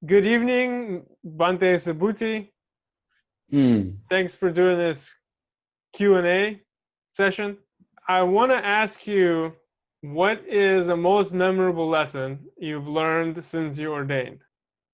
Good evening, Bhante Subhuti. Mm. Thanks for doing this Q&A session. I want to ask you, what is the most memorable lesson you've learned since you ordained?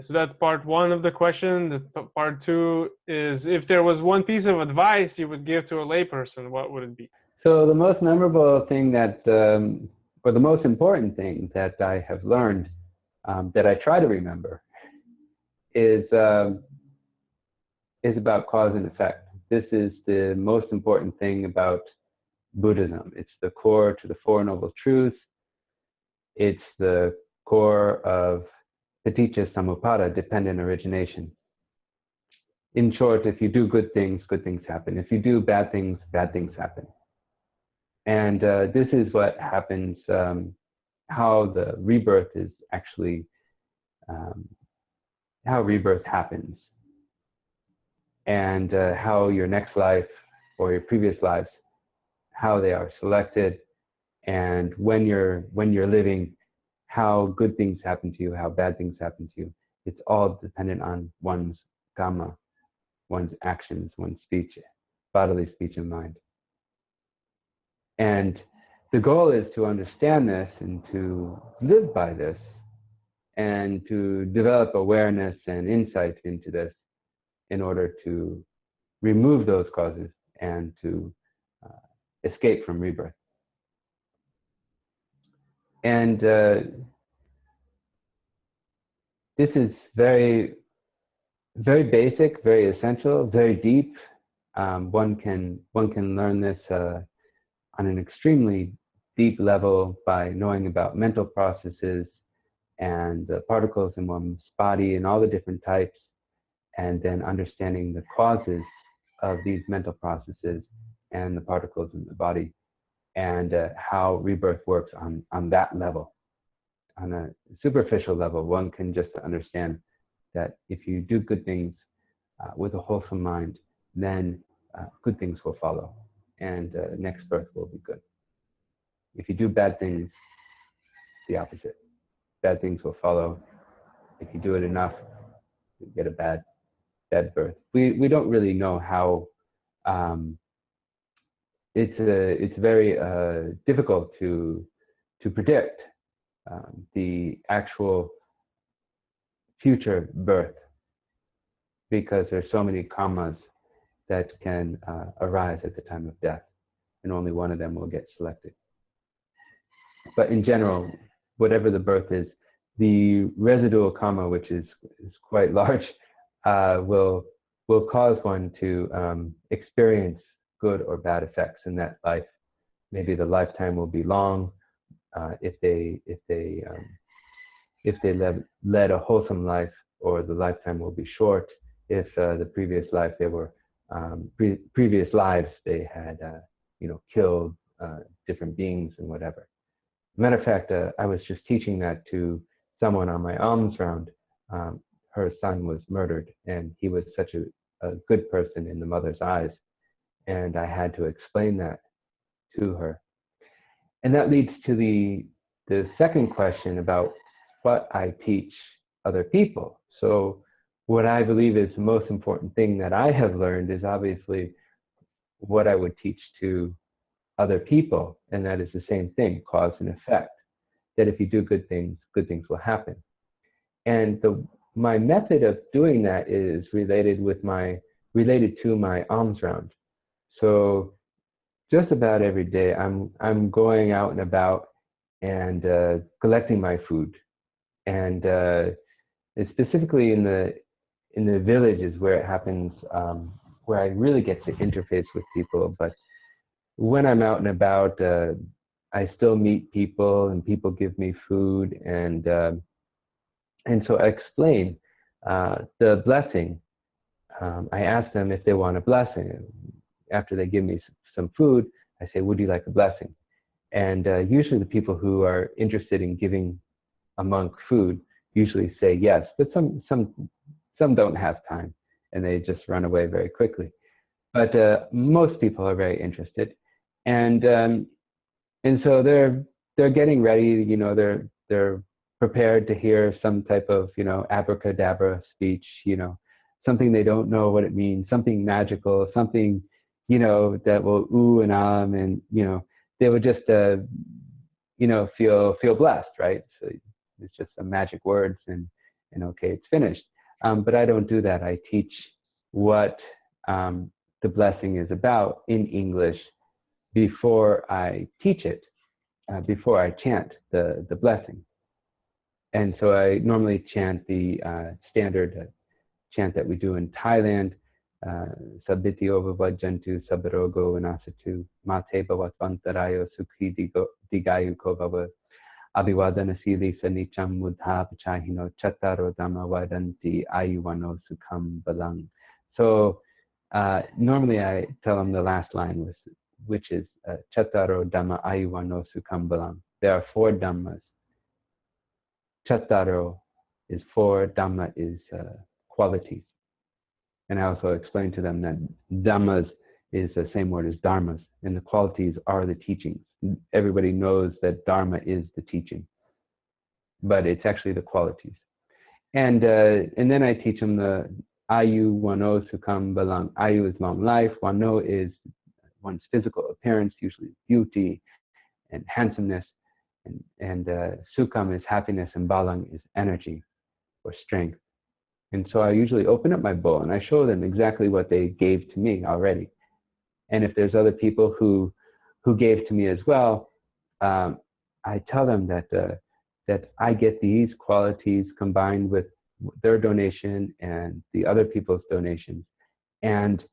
So that's part one of the question. Part two is, if there was one piece of advice you would give to a layperson, what would it be? So the most memorable thing or the most important thing that I have learned, that I try to remember, is is about cause and effect. This is the most important thing about Buddhism. It's the core to the Four Noble Truths. It's the core of Paticcasamupada, Dependent Origination. In short, if you do good things happen. If you do bad things happen. And this is what happens, how the rebirth is actually, how rebirth happens, and how your next life or your previous lives, how they are selected, and when you're living, how good things happen to you, how bad things happen to you. It's all dependent on one's karma, one's actions, one's speech, bodily speech and mind. And the goal is to understand this and to live by this and to develop awareness and insight into this in order to remove those causes and to escape from rebirth. And this is very, very basic, very essential, very deep. One can learn this on an extremely deep level by knowing about mental processes and the particles in one's body and all the different types, and then understanding the causes of these mental processes and the particles in the body, and how rebirth works on that level. On a superficial level, one can just understand that if you do good things with a wholesome mind, then good things will follow, and next birth will be good. If you do bad things, the opposite. Bad things will follow. If you do it enough, you get a bad birth. We don't really know how. It's very difficult to predict the actual future birth, because there's so many karmas that can arise at the time of death, and only one of them will get selected. But in general, whatever the birth is, the residual karma, which is quite large, will cause one to experience good or bad effects in that life. Maybe the lifetime will be long if they led a wholesome life, or the lifetime will be short if the previous life they were previous lives they had killed different beings and whatever. Matter of fact, I was just teaching that to someone on my alms round. Her son was murdered, and he was such a good person in the mother's eyes, and I had to explain that to her. And that leads to the second question about what I teach other people. So what I believe is the most important thing that I have learned is obviously what I would teach to other people, and that is the same thing, cause and effect. That if you do good things will happen. And my method of doing that is related to my alms round. So just about every day, I'm going out and about and collecting my food, and specifically in the villages where it happens, where I really get to interface with people. But when I'm out and about, I still meet people, and people give me food, and so I explain the blessing. I ask them if they want a blessing. After they give me some food, I say, "Would you like a blessing?" And usually the people who are interested in giving a monk food usually say yes, but some don't have time, and they just run away very quickly. But most people are very interested, and so they're getting ready. They're prepared to hear some type of, abracadabra speech, something they don't know what it means, something magical, something, that will ooh and and, they would just, feel blessed, right? So it's just some magic words and okay, it's finished. But I don't do that. I teach what the blessing is about in English before I teach it, before I chant the blessing. And so I normally chant the standard chant that we do in Thailand, Sabbiti Ovavajjantu Sabbarogo Vinasatu Mate Bhavatvantarayo Sukhi Digayu Kovava Abhivadana Sili Sanicham Mudha Pachahino Chattaro Dhamma Vadanti Ayuvano Sukham Balang. So normally I tell them the last line, which is Chattaro Dhamma Ayuvano Sukham Balang. There are 4 Dhammas. Chattaro is 4, Dhamma is qualities. And I also explain to them that Dhammas is the same word as Dharmas, and the qualities are the teachings. Everybody knows that Dharma is the teaching, but it's actually the qualities. And then I teach them the Ayu Wano Sukham Balang. Ayu is long life. Wano is one's physical appearance, usually beauty and handsomeness. And Sukham is happiness, and Balang is energy or strength. And so I usually open up my bowl and I show them exactly what they gave to me already. And if there's other people who gave to me as well, I tell them that I get these qualities combined with their donation and the other people's donations, and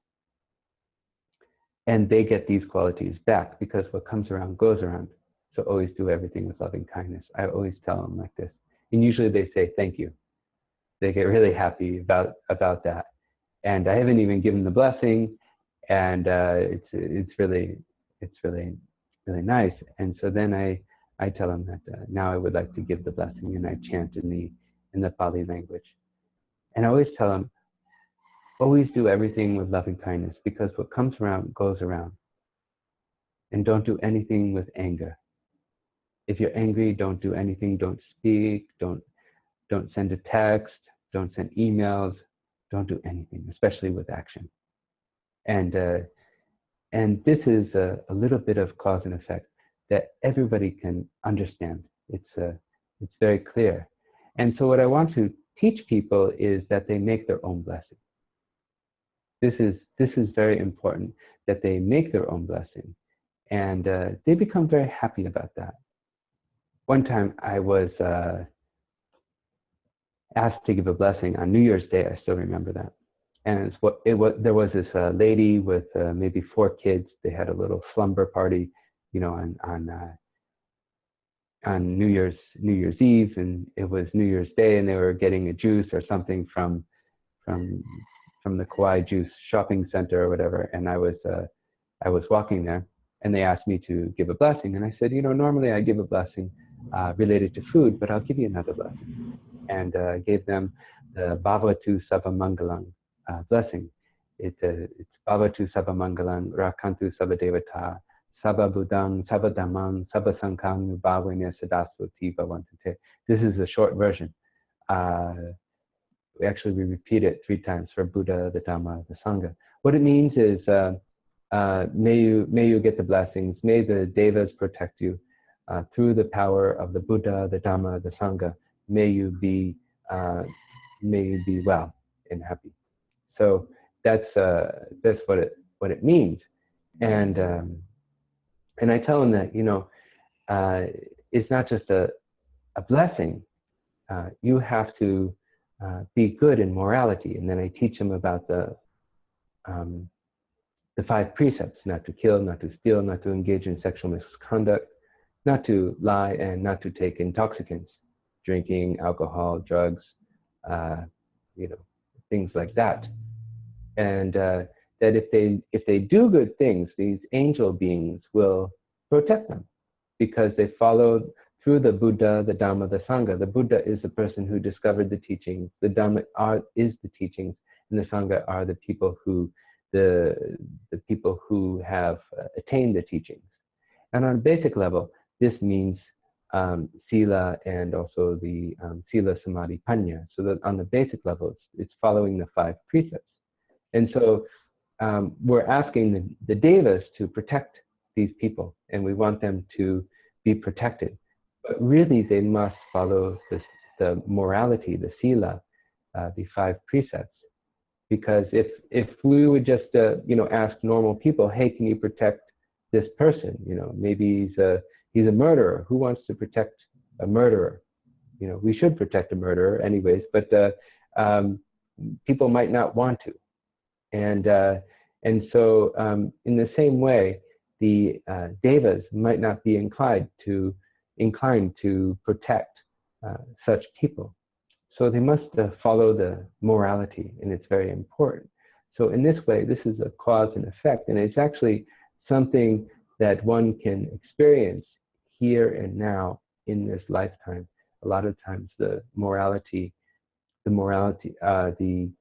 they get these qualities back, because what comes around goes around. So always do everything with loving kindness. I always tell them like this, and usually they say thank you. They get really happy about that, and I haven't even given the blessing, and it's really nice. And so then I tell them that now I would like to give the blessing, and I chant in the Pali language, and I always tell them, always do everything with loving kindness, because what comes around goes around, and don't do anything with anger. If you're angry, don't do anything. Don't speak. Don't send a text. Don't send emails. Don't do anything, especially with action. And this is a little bit of cause and effect that everybody can understand. It's very clear. And so what I want to teach people is that they make their own blessing. This is very important, that they make their own blessing, and they become very happy about that. One time I was asked to give a blessing on New Year's Day. I still remember that. And there was this lady with maybe 4 kids. They had a little slumber party, on New Year's Eve, and it was New Year's Day, and they were getting a juice or something from the Kauai Juice shopping center or whatever. And I was walking there, and they asked me to give a blessing, and I said, normally I give a blessing related to food, but I'll give you another blessing. And gave them the Bhavatu Savamangalam blessing. It's Bhavatu Savamangalam Rakantu Sabadevata Sababudang Sabadamang Sabasankang Bhavanya Sadaswati Bhavantate. This is a short version. We repeat it 3 times for Buddha, the Dhamma, the Sangha. What it means is, may you get the blessings. May the devas protect you through the power of the Buddha, the Dhamma, the Sangha. May you be well and happy. So that's what it means. And I tell them that it's not just a blessing. You have to be good in morality, and then I teach them about the 5 precepts: not to kill, not to steal, not to engage in sexual misconduct, not to lie, and not to take intoxicants, drinking, alcohol, drugs, things like that. And that if they do good things, these angel beings will protect them, because they followed through the Buddha, the Dhamma, the Sangha. The Buddha is the person who discovered the teachings. The Dhamma is the teachings, and the Sangha are the people who have attained the teachings. And on a basic level, this means sila and also the sila samadhi panya. So that on the basic level, it's following the 5 precepts. And so we're asking the devas to protect these people, and we want them to be protected. But really, they must follow the morality, the sila, the 5 precepts. Because if we would just ask normal people, hey, can you protect this person? Maybe he's a murderer. Who wants to protect a murderer? We should protect a murderer anyways, but people might not want to. And so in the same way, the devas might not be inclined to protect such people. So they must follow the morality, and it's very important. So in this way, this is a cause and effect, and it's actually something that one can experience here and now in this lifetime. A lot of times the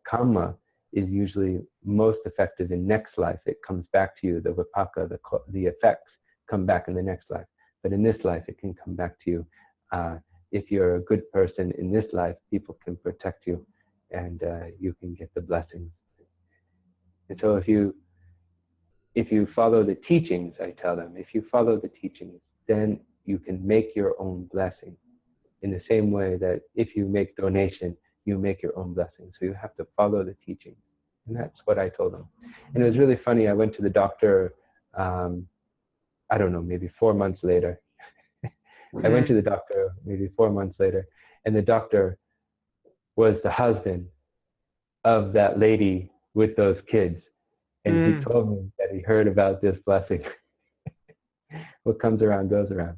karma is usually most effective in next life. It comes back to you, the vipaka, the effects come back in the next life. But in this life, it can come back to you. If you're a good person in this life, people can protect you, and you can get the blessings. And so if you follow the teachings, I tell them, if you follow the teachings, then you can make your own blessing. In the same way that if you make donation, you make your own blessing. So you have to follow the teachings. And that's what I told them. And it was really funny. I went to the doctor, I don't know, maybe 4 months later. I went to the doctor maybe 4 months later, and the doctor was the husband of that lady with those kids. And he told me that he heard about this blessing. What comes around goes around.